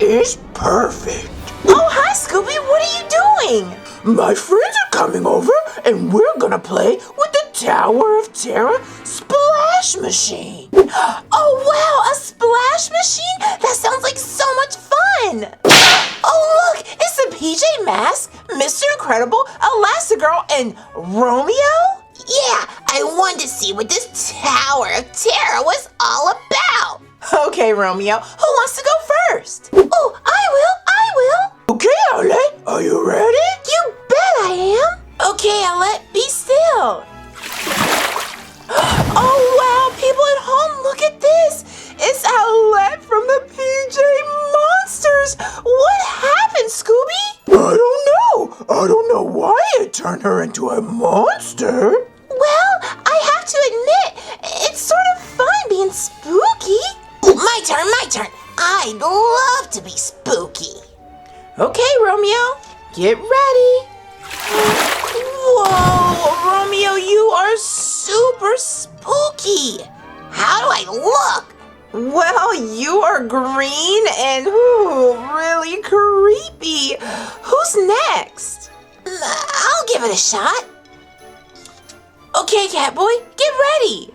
is perfect. Oh, hi, Scooby. What are you doing? My friends are coming over, and we're gonna play with the Tower of Terror splash machine. Oh, wow, a splash machine? That sounds like so much fun. Oh, look, it's the PJ Masks, Mr. Incredible, Elastigirl, and Romeo? Yeah, I wanted to see what this Tower of Terror was all about. Okay, Romeo, who wants to go first? Oh, I will. Okay, Owlette, are you ready? You bet I am. Okay, Owlette, be still. Oh, wow, people at home, look at this. It's Owlette from the PJ Monsters. What happened, Scooby? I don't know why it turned her into a monster. Well, I have to admit, it's sort of fun being spooky. My turn. I'd love to be spooky. Okay, Romeo, get ready. Whoa, Romeo, you are super spooky. How do I look? Well, you are green and really creepy. Who's next? I'll give it a shot. Okay, Catboy, get ready.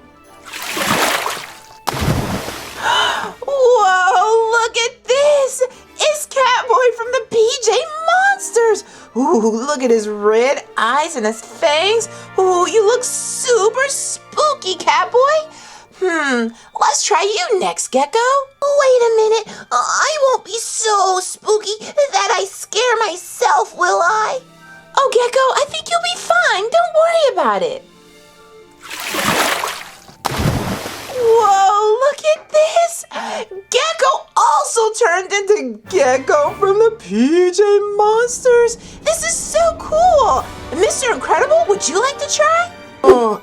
Whoa, look at this. It's Catboy from the PJ Monsters. Ooh, look at his red eyes and his fangs. Ooh, you look super spooky, Catboy. Let's try you next, Gekko. Wait a minute. I won't be so spooky that I scare myself, will I? Oh, Gekko, I think you'll be fine. Don't worry about it. Whoa, look at this. Gekko also turned into Gekko from the PJ Monsters. This is so cool. Mr. Incredible, would you like to try?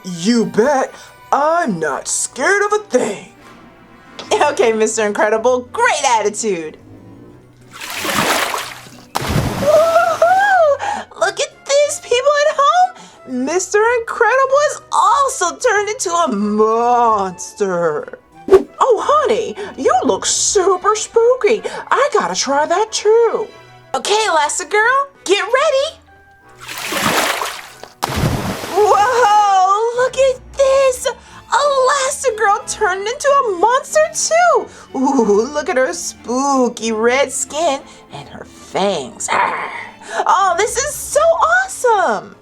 You bet. I'm not scared of a thing. Okay, Mr. Incredible, great attitude. Woohoo! Look at this, people at home. Mr. Incredible is also turned into a monster. Oh, honey, you look super spooky. I gotta try that too. Okay, Elastigirl, get ready. Whoa, look at this. Elastigirl turned into a monster too. Ooh, look at her spooky red skin and her fangs. Oh, this is so awesome.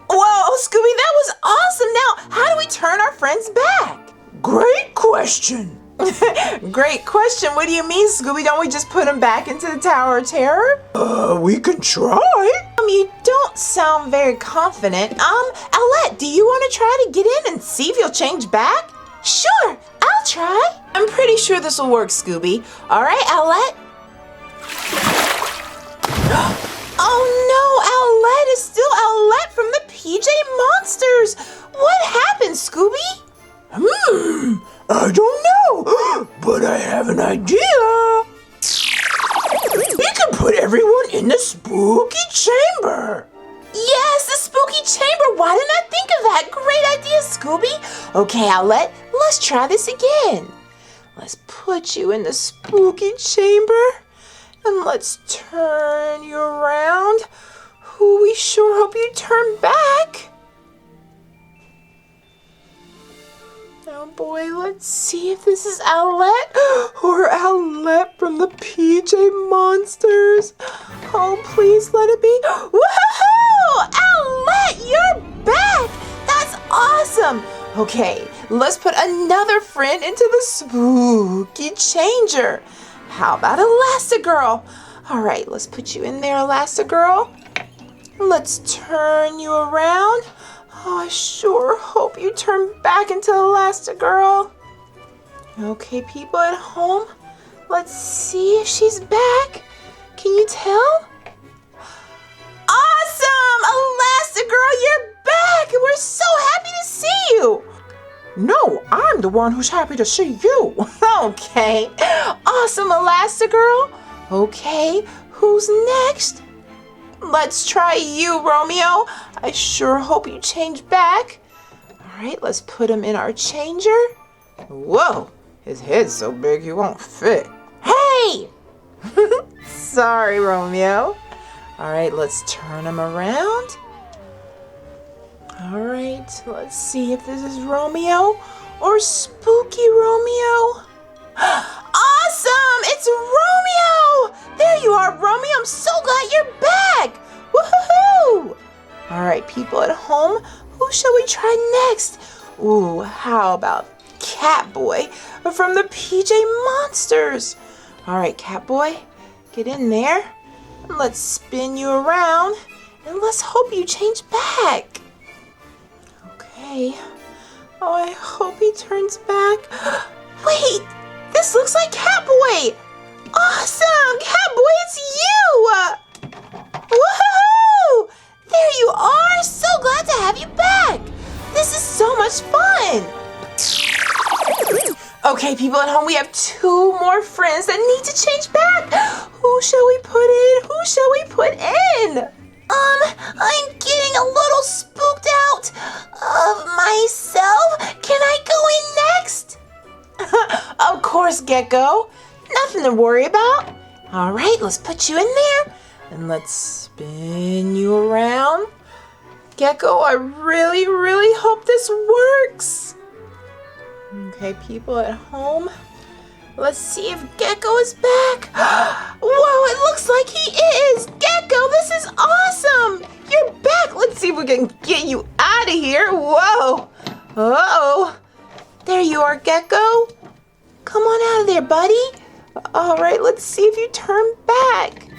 Whoa, Scooby, that was awesome. Now, how do we turn our friends back? Great question. Great question. What do you mean, Scooby? Don't we just put them back into the Tower of Terror? We can try. You don't sound very confident. Owlette, do you want to try to get in and see if you'll change back? Sure, I'll try. I'm pretty sure this will work, Scooby. All right, Owlette. Oh no, Owlette is still Owlette from the PJ Monsters. What happened, Scooby? I don't know, but I have an idea. We can put everyone in the spooky chamber. Yes, the spooky chamber. Why didn't I think of that? Great idea, Scooby. Okay, Owlette, let's try this again. Let's put you in the spooky chamber. And let's turn you around. Ooh, we sure hope you turn back. Oh boy, let's see if this is Owlette or Owlette from the PJ Monsters. Oh, please let it be. Woohoo! Owlette, you're back! That's awesome! Okay, let's put another friend into the spooky changer. How about Elastigirl? All right, let's put you in there, Elastigirl. Let's turn you around. Oh, I sure hope you turn back into Elastigirl. Okay, people at home, let's see if she's back. Can you tell? Awesome! Elastigirl, you're back! We're so happy to see you! No, I'm the one who's happy to see you. Okay. Awesome, Elastigirl. Okay, who's next? Let's try you, Romeo. I sure hope you change back. All right, let's put him in our changer. Whoa, his head's so big he won't fit. way! Sorry, Romeo. All right, let's turn him around. All right, let's see if this is Romeo or Spooky Romeo. Awesome! It's Romeo! There you are, Romeo. I'm so glad you're back. Woohoo! All right, people at home, who shall we try next? Ooh, how about Catboy from the PJ Monsters? All right, Catboy, get in there. And let's spin you around. And let's hope you change back. Okay. Oh, I hope he turns back. Wait, this looks like Catboy. Awesome! Catboy, it's you! Woohoo! There you are! So glad to have you back! This is so much fun! Okay, people at home, we have 2 more friends that need to change back. Who shall we put in? Who shall we put in? I'm getting a little spooked out of myself. Can I go in next? Of course, Gekko. Nothing to worry about. All right, let's put you in there. And let's spin you around. Gekko, I really, really hope this works. Okay, people at home, let's see if Gekko is back. Whoa, it looks like he is. Gekko, this is awesome. You're back. Let's see if we can get you out of here. Whoa. Uh-oh. There you are, Gekko. Come on out of there, buddy. All right, let's see if you turn back.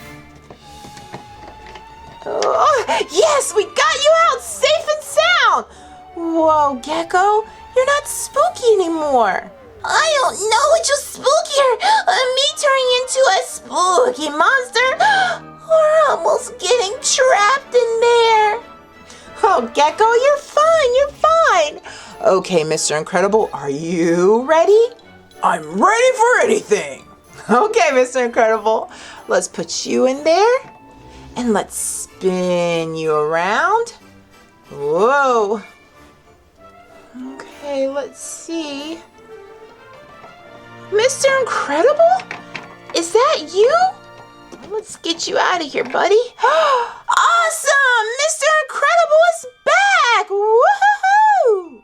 Oh, yes, we got you out safe and sound. Whoa, Gekko, you're not spooky anymore. I don't know which was spookier, me turning into a spooky monster or almost getting trapped in there. Oh, Gekko, you're fine, you're fine. Okay, Mr. Incredible, are you ready? I'm ready for anything. Okay, Mr. Incredible, let's put you in there and let's spin you around. Whoa. Okay, let's see. Mr. Incredible? Is that you? Let's get you out of here, buddy. Awesome! Mr. Incredible is back! Woohoo!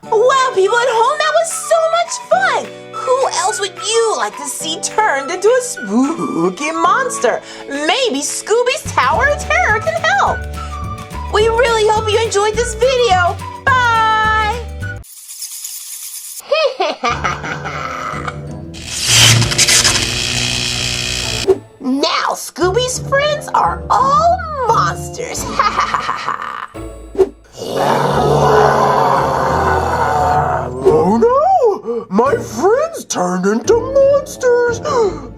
Wow, people at home, that was so much fun! Who else would you like to see turned into a spooky monster? Maybe Scooby's Tower of Terror can help! We really hope you enjoyed this video. Bye! Now Scooby's friends are all monsters. Oh no! My friends turned into monsters!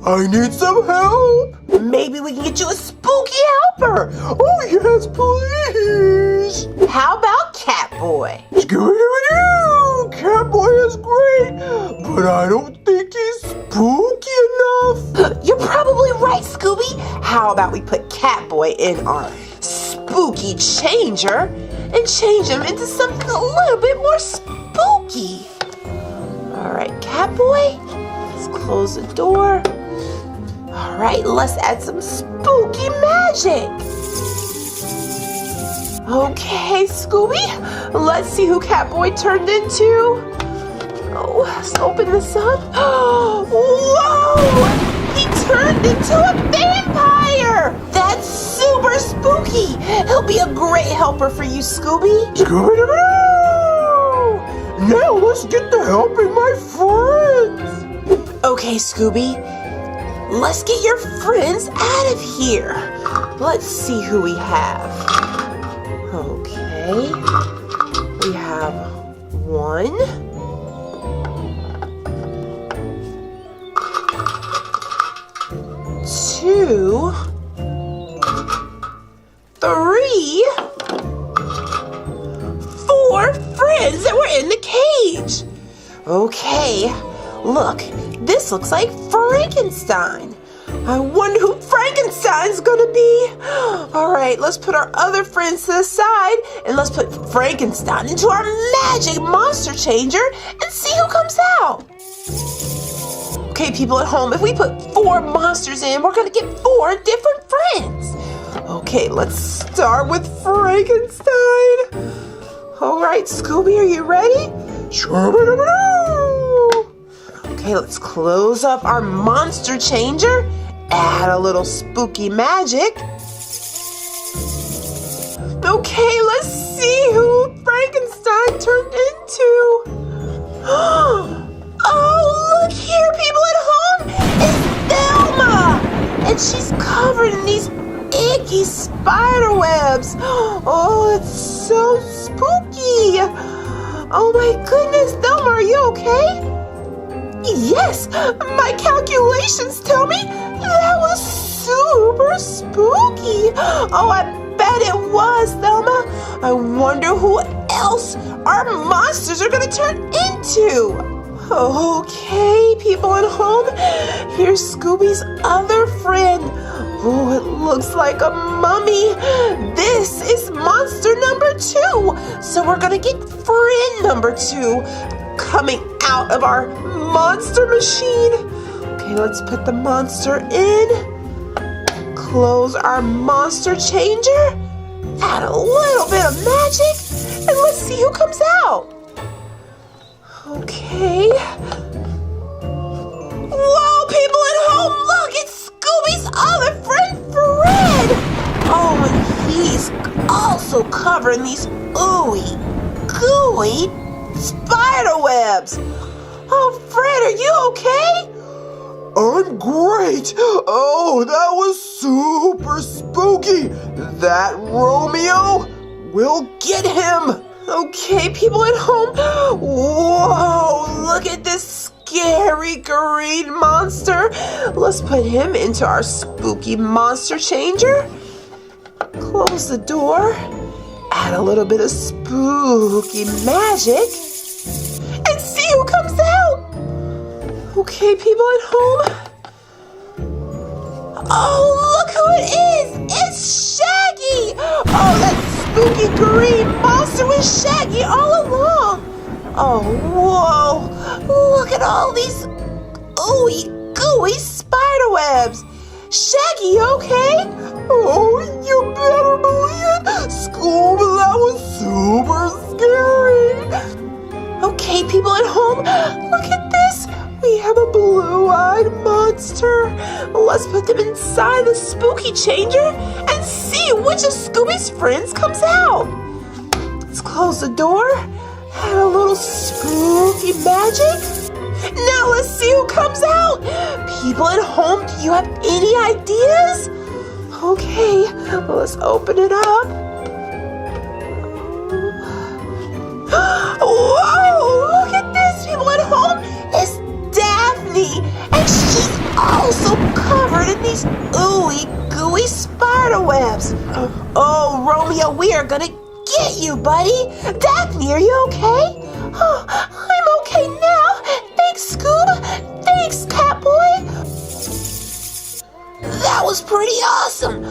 I need some help! Maybe we can get you a spooky helper. Oh yes, please! How about Catboy? Scooby-Doo! Catboy is great, but I don't think he's spooky enough. You're probably right, Scooby. How about we put Catboy in our spooky changer and change him into something a little bit more spooky. All right, Catboy, let's close the door. All right, let's add some spooky magic. Okay, Scooby, let's see who Catboy turned into. Oh, let's open this up. Whoa! He turned into a vampire! That's super spooky! He'll be a great helper for you, Scooby. Scooby-Doo! Now let's get to helping my friends! Okay, Scooby. Let's get your friends out of here. Let's see who we have. Okay. We have 1. 2, 3, 4 friends that were in the cage. Okay, look, this looks like Frankenstein. I wonder who Frankenstein's gonna be. All right, let's put our other friends to the side and let's put Frankenstein into our magic monster changer and see who comes out. Okay, people at home, if we put 4 monsters in, we're gonna get 4 different friends. Okay, let's start with Frankenstein. All right, Scooby, are you ready? Okay, let's close up our monster changer. Add a little spooky magic. Okay, let's see who Frankenstein turned into. Oh, look here, people at home. It's Thelma. And she's covered in these icky spider webs. Oh, it's so spooky. Oh my goodness, Thelma, are you okay? Yes, my calculations tell me that was super spooky. Oh, I bet it was, Thelma. I wonder who else our monsters are gonna turn into. Okay, people at home, here's Scooby's other friend. Oh, it looks like a mummy. This is monster number 2. So we're gonna get friend number 2 coming out of our monster machine. Okay, let's put the monster in. Close our monster changer. Add a little bit of magic. And let's see who comes out. Okay. Whoa, people at home, look, it's Scooby's other friend, Fred. Oh, and he's also covered in these ooey, gooey spider webs. Oh, Fred, are you okay? I'm great. Oh, that was super spooky. That Romeo will get him. Okay, people at home. Whoa, look at this scary green monster. Let's put him into our spooky monster changer. Close the door. Add a little bit of spooky magic. And see who comes out. Okay, people at home. Oh, look who it is. It's Shaggy. Oh, that spooky green monster was Shaggy all along. Oh, whoa. Look at all these ooey gooey spider webs. Shaggy, okay? Oh, you better believe it. Scooby, that was super scary. Okay, people at home, look at this. We have a blue-eyed monster. Let's put them inside the spooky changer and see which of Scooby's friends comes out. Let's close the door. Add a little spooky magic. Now let's see who comes out. People at home, do you have any ideas? Okay, let's open it up. Whoa, look at this, people at home. It's Daphne, and she's also covered in these ooey gooey spider webs. Oh, Romeo, we are gonna get you, buddy. Daphne, are you okay? Oh, I'm okay now. Thanks, Scoob. Thanks, Catboy. That was pretty awesome.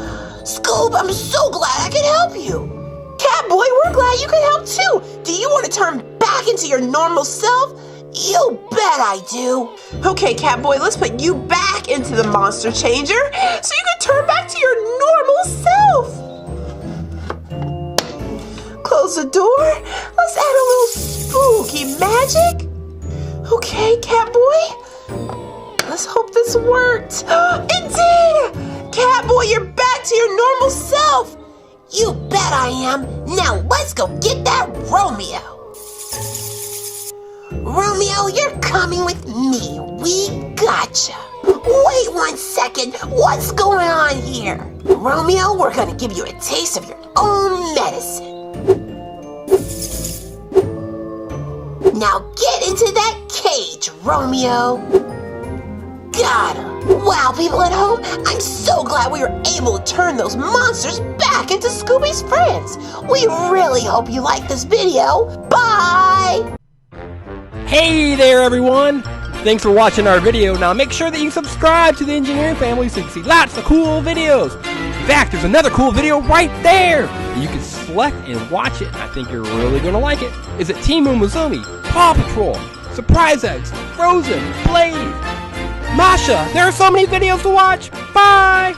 Scoob, I'm so glad I could help you. Catboy, we're glad you could help too. Do you want to turn back into your normal self? You bet I do. Okay, Catboy, let's put you back into the monster changer so you can turn back to your normal self. Close the door. Let's add a little spooky magic. Okay, Catboy. Let's hope this worked. Indeed! Catboy, you're back to your normal self. You bet I am. Now let's go get that Romeo. Romeo, you're coming with me. We gotcha. Wait 1 second. What's going on here? Romeo, we're gonna give you a taste of your own medicine. Now get into that cage, Romeo. Got him. Wow, people at home, I'm so glad we were able to turn those monsters back into Scooby's friends. We really hope you liked this video. Bye! Hey there, everyone! Thanks for watching our video. Now make sure that you subscribe to the Engineering Family so you can see lots of cool videos. In fact, there's another cool video right there. You can select and watch it, and I think you're really going to like it. Is it Team Umizoomi, Paw Patrol, Surprise Eggs, Frozen, Blade? Masha, there are so many videos to watch. Bye!